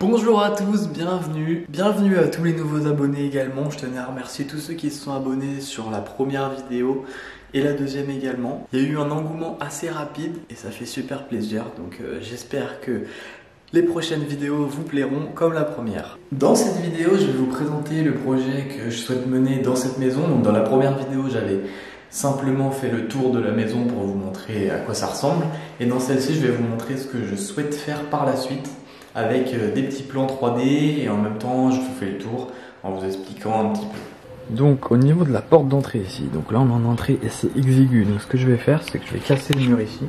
Bonjour à tous, bienvenue à tous les nouveaux abonnés également. Je tenais à remercier tous ceux qui se sont abonnés sur la première vidéo et la deuxième également. Il y a eu un engouement assez rapide et ça fait super plaisir, donc j'espère que les prochaines vidéos vous plairont comme la première. Dans cette vidéo, je vais vous présenter le projet que je souhaite mener dans cette maison. Donc dans la première vidéo, j'avais simplement fait le tour de la maison pour vous montrer à quoi ça ressemble. Et dans celle-ci, je vais vous montrer ce que je souhaite faire par la suite avec des petits plans 3D et en même temps, je vous fais le tour en vous expliquant un petit peu. Donc au niveau de la porte d'entrée ici, donc là on est en entrée et c'est exigu. Donc ce que je vais faire, c'est que je vais casser le mur ici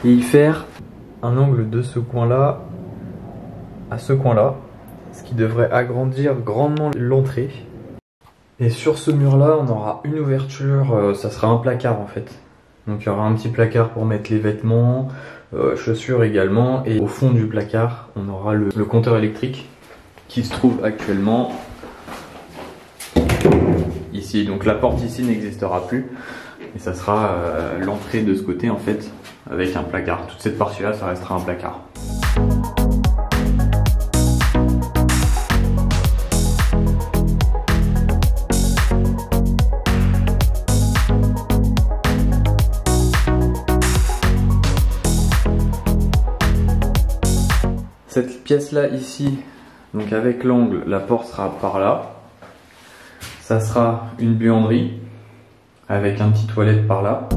et y faire un angle de ce coin-là à ce coin-là, ce qui devrait agrandir grandement l'entrée. Et sur ce mur-là, on aura une ouverture, ça sera un placard en fait. Donc il y aura un petit placard pour mettre les vêtements, chaussures également. Et au fond du placard, on aura le compteur électrique qui se trouve actuellement ici. Donc la porte ici n'existera plus. Et ça sera l'entrée de ce côté en fait, avec un placard. Toute cette partie-là, ça restera un placard. Cette pièce-là ici, donc avec l'angle, la porte sera par là. Ça sera une buanderie avec un petit toilette par là.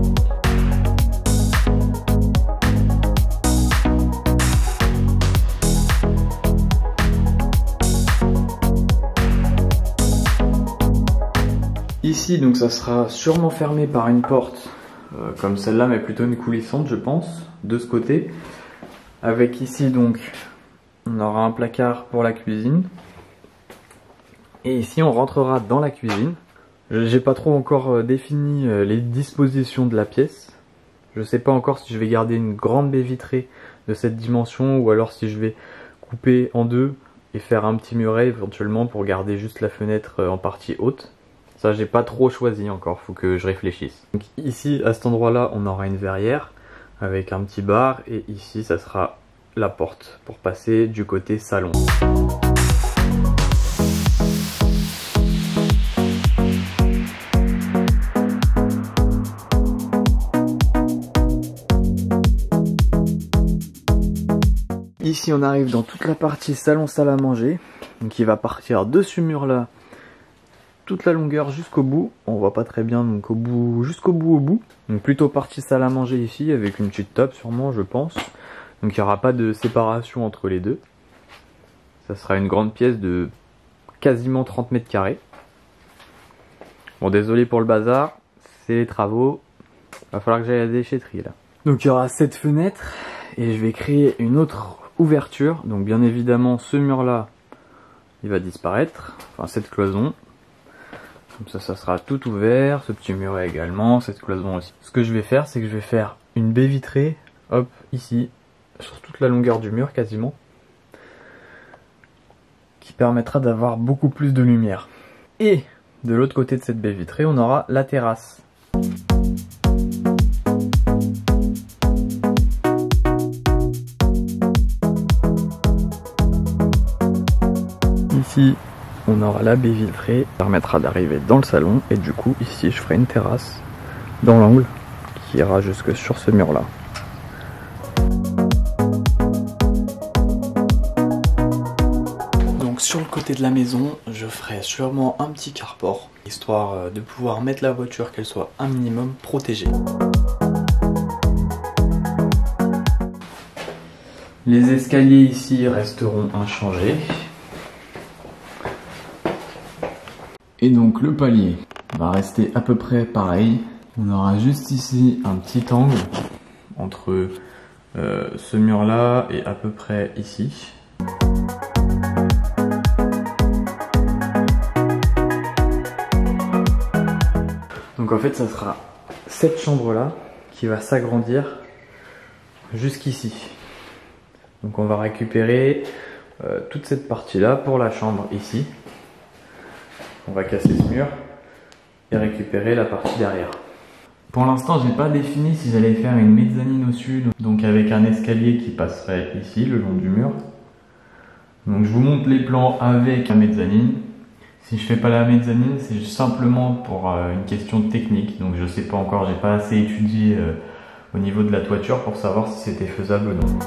Ici, donc ça sera sûrement fermé par une porte comme celle-là, mais plutôt une coulissante, je pense, de ce côté. Avec ici donc on aura un placard pour la cuisine. Et ici on rentrera dans la cuisine. J'ai pas trop encore défini les dispositions de la pièce. Je sais pas encore si je vais garder une grande baie vitrée de cette dimension ou alors si je vais couper en deux et faire un petit muret éventuellement pour garder juste la fenêtre en partie haute. Ça j'ai pas trop choisi encore, faut que je réfléchisse. Donc ici à cet endroit là on aura une verrière avec un petit bar et ici ça sera la porte pour passer du côté salon. Ici on arrive dans toute la partie salon salle à manger, donc il va partir de ce mur là toute la longueur jusqu'au bout. On voit pas très bien, donc au bout, jusqu'au bout au bout. Donc plutôt partie salle à manger ici avec une petite table sûrement, je pense. Donc il n'y aura pas de séparation entre les deux. Ça sera une grande pièce de quasiment 30 mètres carrés. Bon, désolé pour le bazar, c'est les travaux. Va falloir que j'aille à la déchetterie là. Donc il y aura cette fenêtre et je vais créer une autre ouverture. Donc bien évidemment ce mur là, il va disparaître. Enfin cette cloison. Comme ça sera tout ouvert. Ce petit muret également, cette cloison aussi. Ce que je vais faire, c'est que je vais faire une baie vitrée, hop, ici. Sur toute la longueur du mur quasiment, qui permettra d'avoir beaucoup plus de lumière. Et de l'autre côté de cette baie vitrée on aura la terrasse. Ici on aura la baie vitrée qui permettra d'arriver dans le salon et du coup ici je ferai une terrasse dans l'angle qui ira jusque sur ce mur là. Sur le côté de la maison, je ferai sûrement un petit carport, histoire de pouvoir mettre la voiture, qu'elle soit un minimum protégée. Les escaliers ici resteront inchangés. Et donc le palier va rester à peu près pareil. On aura juste ici un petit angle entre ce mur là et à peu près ici. Donc en fait ça sera cette chambre là qui va s'agrandir jusqu'ici. Donc on va récupérer toute cette partie là pour la chambre ici. On va casser ce mur et récupérer la partie derrière. Pour l'instant, j'ai pas défini si j'allais faire une mezzanine au sud, donc avec un escalier qui passerait ici, le long du mur. Donc je vous montre les plans avec la mezzanine. Si je fais pas la mezzanine, c'est simplement pour une question technique. Donc je sais pas encore, j'ai pas assez étudié au niveau de la toiture pour savoir si c'était faisable ou non.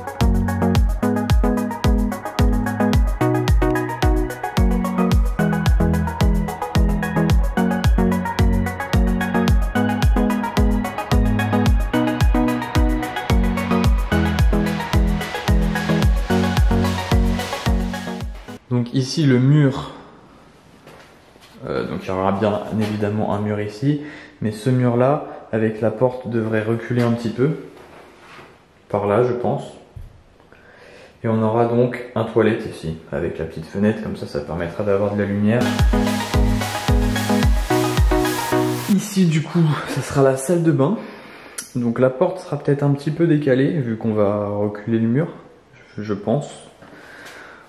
Donc ici le mur, donc il y aura bien évidemment un mur ici, mais ce mur là avec la porte devrait reculer un petit peu, par là je pense. Et on aura donc un toilette ici, avec la petite fenêtre, comme ça permettra d'avoir de la lumière. Ici du coup, ça sera la salle de bain. Donc la porte sera peut-être un petit peu décalée, vu qu'on va reculer le mur, je pense.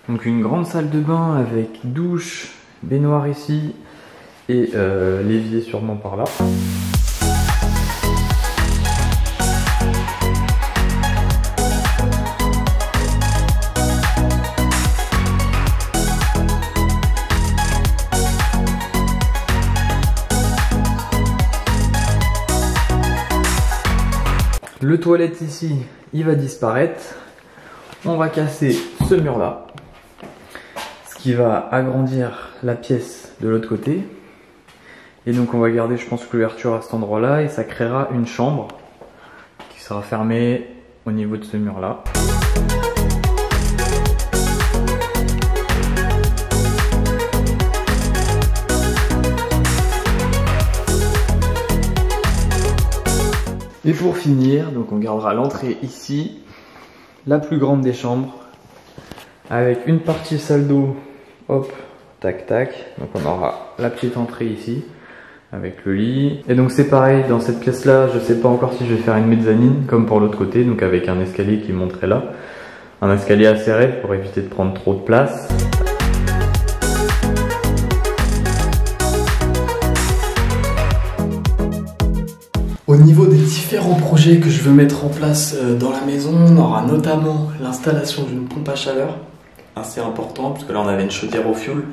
Donc une grande salle de bain avec douche, baignoire ici et l'évier sûrement par là. Le toilette ici, il va disparaître. On va casser ce mur là, ce qui va agrandir la pièce de l'autre côté. Et donc on va garder, je pense, l'ouverture à cet endroit là et ça créera une chambre qui sera fermée au niveau de ce mur là. Et pour finir, donc on gardera l'entrée ici, la plus grande des chambres, avec une partie salle d'eau, hop, tac tac. Donc on aura la petite entrée ici, avec le lit. Et donc c'est pareil, dans cette pièce là, je sais pas encore si je vais faire une mezzanine, comme pour l'autre côté, donc avec un escalier qui monterait là. Un escalier assez raide pour éviter de prendre trop de place. Au niveau des différents projets que je veux mettre en place dans la maison, on aura notamment l'installation d'une pompe à chaleur, assez important, parce que là on avait une chaudière au fioul,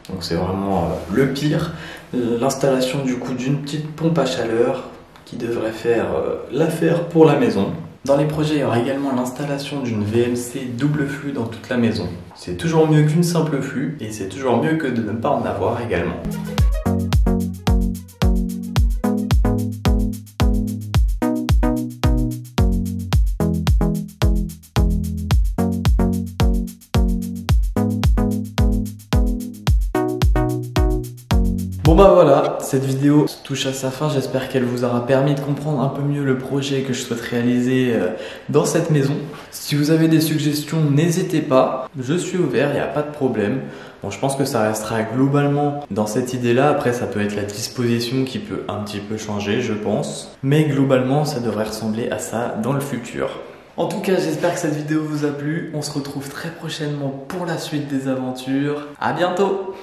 donc c'est vraiment le pire. L'installation du coup d'une petite pompe à chaleur qui devrait faire l'affaire pour la maison. Dans les projets, il y aura également l'installation d'une VMC double flux dans toute la maison. C'est toujours mieux qu'une simple flux, et c'est toujours mieux que de ne pas en avoir également. Bon bah voilà, cette vidéo touche à sa fin, j'espère qu'elle vous aura permis de comprendre un peu mieux le projet que je souhaite réaliser dans cette maison. Si vous avez des suggestions, n'hésitez pas, je suis ouvert, il n'y a pas de problème. Bon, je pense que ça restera globalement dans cette idée-là, après ça peut être la disposition qui peut un petit peu changer, je pense. Mais globalement, ça devrait ressembler à ça dans le futur. En tout cas, j'espère que cette vidéo vous a plu, on se retrouve très prochainement pour la suite des aventures. À bientôt!